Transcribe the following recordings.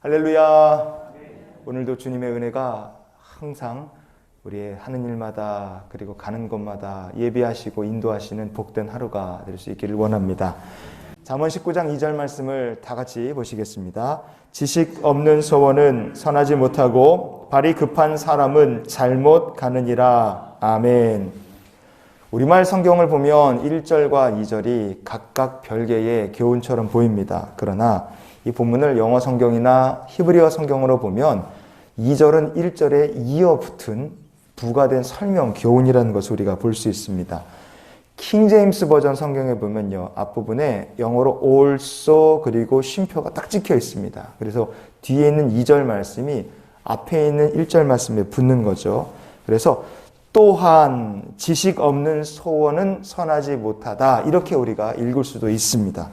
할렐루야. 오늘도 주님의 은혜가 항상 우리의 하는 일마다 그리고 가는 곳마다 예비하시고 인도하시는 복된 하루가 될 수 있기를 원합니다. 잠언 19장 2절 말씀을 다 같이 보시겠습니다. 지식 없는 소원은 선하지 못하고 발이 급한 사람은 잘못 가느니라. 아멘. 우리말 성경을 보면 1절과 2절이 각각 별개의 교훈처럼 보입니다. 그러나 이 본문을 영어 성경이나 히브리어 성경으로 보면 2절은 1절에 이어붙은 부가된 설명, 교훈이라는 것을 우리가 볼 수 있습니다. 킹 제임스 버전 성경에 보면요, 앞부분에 영어로 also 그리고 쉼표가 딱 찍혀 있습니다. 그래서 뒤에 있는 2절 말씀이 앞에 있는 1절 말씀에 붙는 거죠. 그래서 또한 지식 없는 소원은 선하지 못하다, 이렇게 우리가 읽을 수도 있습니다.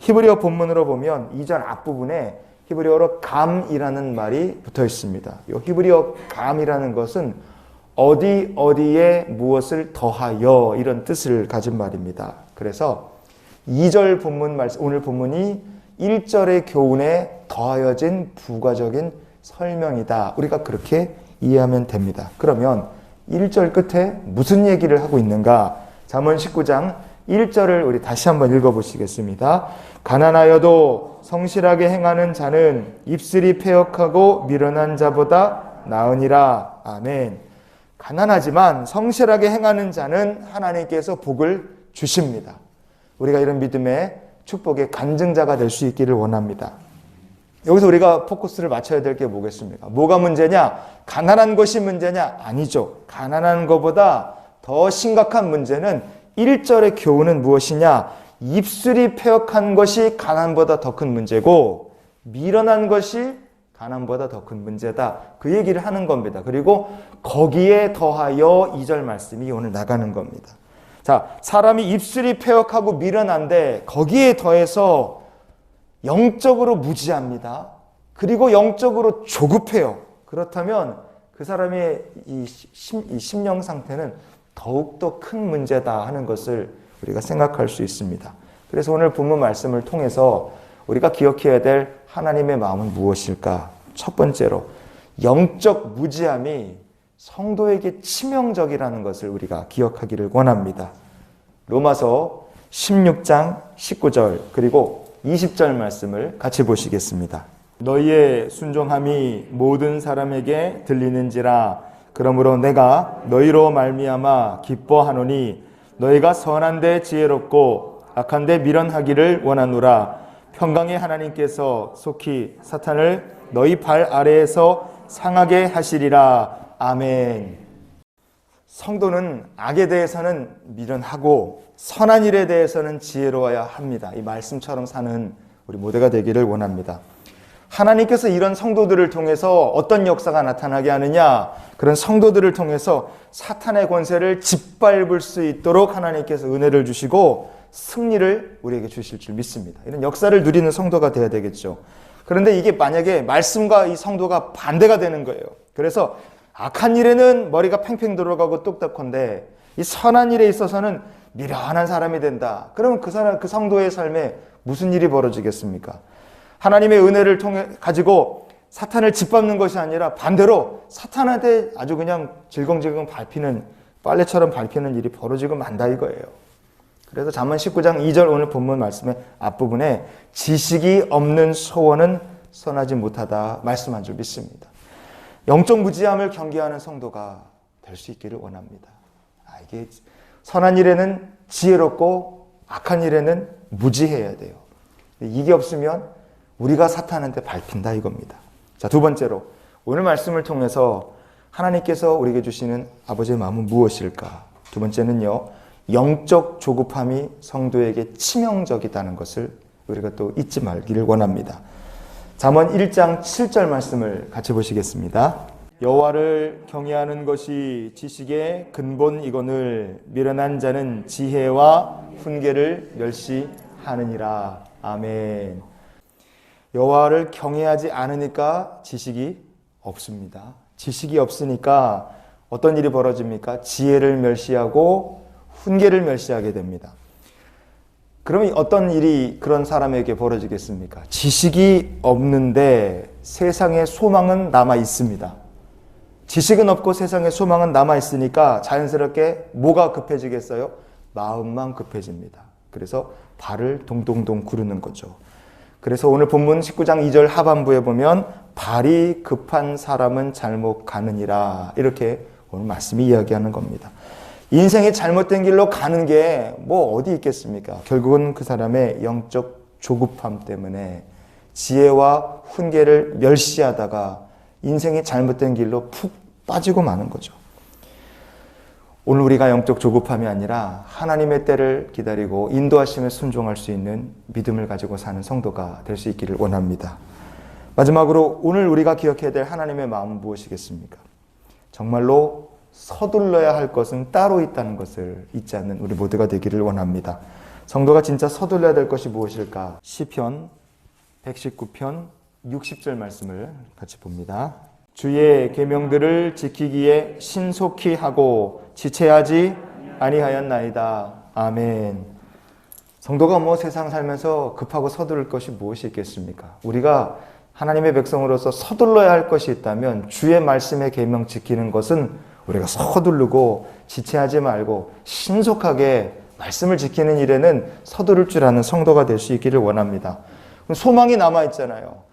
히브리어 본문으로 보면 2절 앞부분에 히브리어로 감이라는 말이 붙어 있습니다. 이 히브리어 감이라는 것은 어디에 무엇을 더하여, 이런 뜻을 가진 말입니다. 그래서 2절 본문 말씀, 오늘 본문이 1절의 교훈에 더하여진 부가적인 설명이다. 우리가 그렇게 이해하면 됩니다. 그러면 1절 끝에 무슨 얘기를 하고 있는가? 잠언 19장 1절을 우리 다시 한번 읽어보시겠습니다. 가난하여도 성실하게 행하는 자는 입술이 패역하고 미련한 자보다 나으니라. 아멘. 가난하지만 성실하게 행하는 자는 하나님께서 복을 주십니다. 우리가 이런 믿음의 축복의 간증자가 될 수 있기를 원합니다. 여기서 우리가 포커스를 맞춰야 될 게 뭐겠습니까? 뭐가 문제냐? 가난한 것이 문제냐? 아니죠. 가난한 것보다 더 심각한 문제는 1절의 교훈은 무엇이냐? 입술이 패역한 것이 가난보다 더 큰 문제고 미련한 것이 가난보다 더 큰 문제다. 그 얘기를 하는 겁니다. 그리고 거기에 더하여 2절 말씀이 오늘 나가는 겁니다. 자, 사람이 입술이 패역하고 미련한데 거기에 더해서 영적으로 무지합니다. 그리고 영적으로 조급해요. 그렇다면 그 사람의 이 심령 상태는 더욱더 큰 문제다 하는 것을 우리가 생각할 수 있습니다. 그래서 오늘 본문 말씀을 통해서 우리가 기억해야 될 하나님의 마음은 무엇일까? 첫 번째로 영적 무지함이 성도에게 치명적이라는 것을 우리가 기억하기를 원합니다. 로마서 16장 19절 그리고 20절 말씀을 같이 보시겠습니다. 너희의 순종함이 모든 사람에게 들리는지라. 그러므로 내가 너희로 말미암아 기뻐하노니 너희가 선한데 지혜롭고 악한데 미련하기를 원하노라. 평강의 하나님께서 속히 사탄을 너희 발 아래에서 상하게 하시리라. 아멘. 성도는 악에 대해서는 미련하고 선한 일에 대해서는 지혜로워야 합니다. 이 말씀처럼 사는 우리 모두가 되기를 원합니다. 하나님께서 이런 성도들을 통해서 어떤 역사가 나타나게 하느냐? 그런 성도들을 통해서 사탄의 권세를 짓밟을 수 있도록 하나님께서 은혜를 주시고 승리를 우리에게 주실 줄 믿습니다. 이런 역사를 누리는 성도가 되어야 되겠죠. 그런데 이게 만약에 말씀과 이 성도가 반대가 되는 거예요. 그래서 악한 일에는 머리가 팽팽 들어가고 똑딱한데 이 선한 일에 있어서는 미련한 사람이 된다. 그러면 그 성도의 삶에 무슨 일이 벌어지겠습니까? 하나님의 은혜를 통해 가지고 사탄을 짓밟는 것이 아니라 반대로 사탄한테 아주 그냥 질겅질겅 밟히는, 빨래처럼 밟히는 일이 벌어지고 만다 이거예요. 그래서 잠언 19장 2절 오늘 본문 말씀의 앞부분에 지식이 없는 소원은 선하지 못하다 말씀한 줄 믿습니다. 영적 무지함을 경계하는 성도가 될 수 있기를 원합니다. 이게 선한 일에는 지혜롭고 악한 일에는 무지해야 돼요. 이게 없으면 우리가 사탄한테 밟힌다 이겁니다. 자, 두 번째로 오늘 말씀을 통해서 하나님께서 우리에게 주시는 아버지의 마음은 무엇일까? 두 번째는요, 영적 조급함이 성도에게 치명적이다는 것을 우리가 또 잊지 말기를 원합니다. 잠언 1장 7절 말씀을 같이 보시겠습니다. 여호와를 경외하는 것이 지식의 근본이거늘 미련한 자는 지혜와 훈계를 멸시하느니라. 아멘. 여호와를 경외하지 않으니까 지식이 없습니다. 지식이 없으니까 어떤 일이 벌어집니까? 지혜를 멸시하고 훈계를 멸시하게 됩니다. 그러면 어떤 일이 그런 사람에게 벌어지겠습니까? 지식이 없는데 세상에 소망은 남아 있습니다. 지식은 없고 세상에 소망은 남아 있으니까 자연스럽게 뭐가 급해지겠어요? 마음만 급해집니다. 그래서 발을 동동동 구르는 거죠. 그래서 오늘 본문 19장 2절 하반부에 보면 발이 급한 사람은 잘못 가느니라, 이렇게 오늘 말씀이 이야기하는 겁니다. 인생이 잘못된 길로 가는 게 뭐 어디 있겠습니까? 결국은 그 사람의 영적 조급함 때문에 지혜와 훈계를 멸시하다가 인생이 잘못된 길로 푹 빠지고 마는 거죠. 오늘 우리가 영적 조급함이 아니라 하나님의 때를 기다리고 인도하심에 순종할 수 있는 믿음을 가지고 사는 성도가 될 수 있기를 원합니다. 마지막으로 오늘 우리가 기억해야 될 하나님의 마음은 무엇이겠습니까? 정말로 서둘러야 할 것은 따로 있다는 것을 잊지 않는 우리 모두가 되기를 원합니다. 성도가 진짜 서둘러야 될 것이 무엇일까? 시편 119편 60절 말씀을 같이 봅니다. 주의 계명들을 지키기에 신속히 하고 지체하지 아니하였나이다. 아멘. 성도가 뭐 세상 살면서 급하고 서두를 것이 무엇이 있겠습니까? 우리가 하나님의 백성으로서 서둘러야 할 것이 있다면 주의 말씀의 계명 지키는 것은 우리가 서두르고 지체하지 말고 신속하게 말씀을 지키는 일에는 서두를 줄 아는 성도가 될 수 있기를 원합니다. 소망이 남아있잖아요.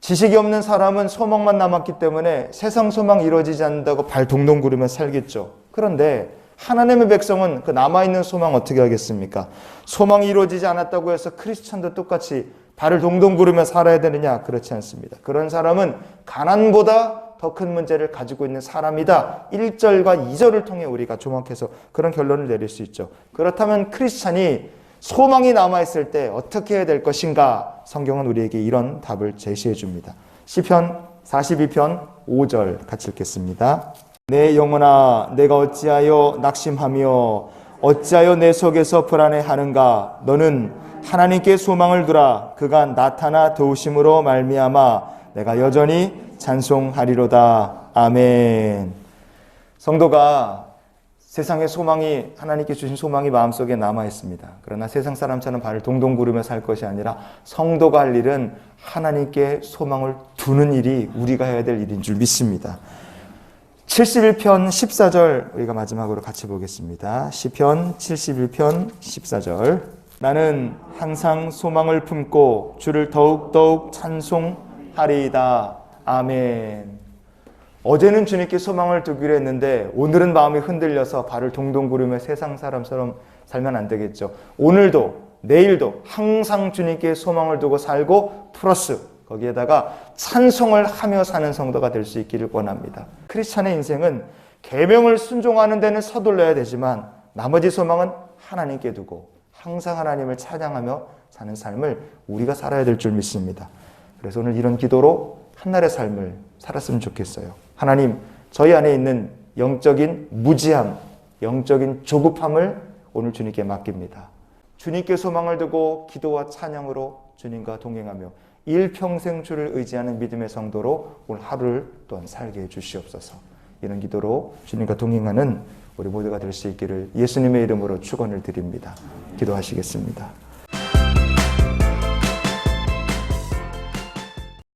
지식이 없는 사람은 소망만 남았기 때문에 세상 소망 이루어지지 않는다고 발 동동 구르며 살겠죠. 그런데 하나님의 백성은 그 남아있는 소망 어떻게 하겠습니까? 소망이 이루어지지 않았다고 해서 크리스찬도 똑같이 발을 동동 구르며 살아야 되느냐? 그렇지 않습니다. 그런 사람은 가난보다 더 큰 문제를 가지고 있는 사람이다. 1절과 2절을 통해 우리가 조목해서 그런 결론을 내릴 수 있죠. 그렇다면 크리스찬이 소망이 남아있을 때 어떻게 해야 될 것인가? 성경은 우리에게 이런 답을 제시해 줍니다. 시편 42편 5절 같이 읽겠습니다. 내 영혼아, 내가 어찌하여 낙심하며 어찌하여 내 속에서 불안해하는가? 너는 하나님께 소망을 두라. 그가 나타나 도우심으로 말미암아 내가 여전히 찬송하리로다. 아멘. 성도가 세상의 소망이, 하나님께 주신 소망이 마음속에 남아 있습니다. 그러나 세상 사람처럼 발을 동동 구르며 살 것이 아니라 성도가 할 일은 하나님께 소망을 두는 일이 우리가 해야 될 일인 줄 믿습니다. 71편 14절 우리가 마지막으로 같이 보겠습니다. 시편 71편 14절. 나는 항상 소망을 품고 주를 더욱더욱 찬송하리이다. 아멘. 어제는 주님께 소망을 두기로 했는데 오늘은 마음이 흔들려서 발을 동동 구르며 세상 사람처럼 살면 안 되겠죠. 오늘도 내일도 항상 주님께 소망을 두고 살고 플러스 거기에다가 찬송을 하며 사는 성도가 될 수 있기를 원합니다. 크리스찬의 인생은 계명을 순종하는 데는 서둘러야 되지만 나머지 소망은 하나님께 두고 항상 하나님을 찬양하며 사는 삶을 우리가 살아야 될 줄 믿습니다. 그래서 오늘 이런 기도로 한날의 삶을 살았으면 좋겠어요. 하나님, 저희 안에 있는 영적인 무지함, 영적인 조급함을 오늘 주님께 맡깁니다. 주님께 소망을 두고 기도와 찬양으로 주님과 동행하며 일평생 주를 의지하는 믿음의 성도로 오늘 하루를 또한 살게 해주시옵소서. 이런 기도로 주님과 동행하는 우리 모두가 될 수 있기를 예수님의 이름으로 축원을 드립니다. 기도하시겠습니다.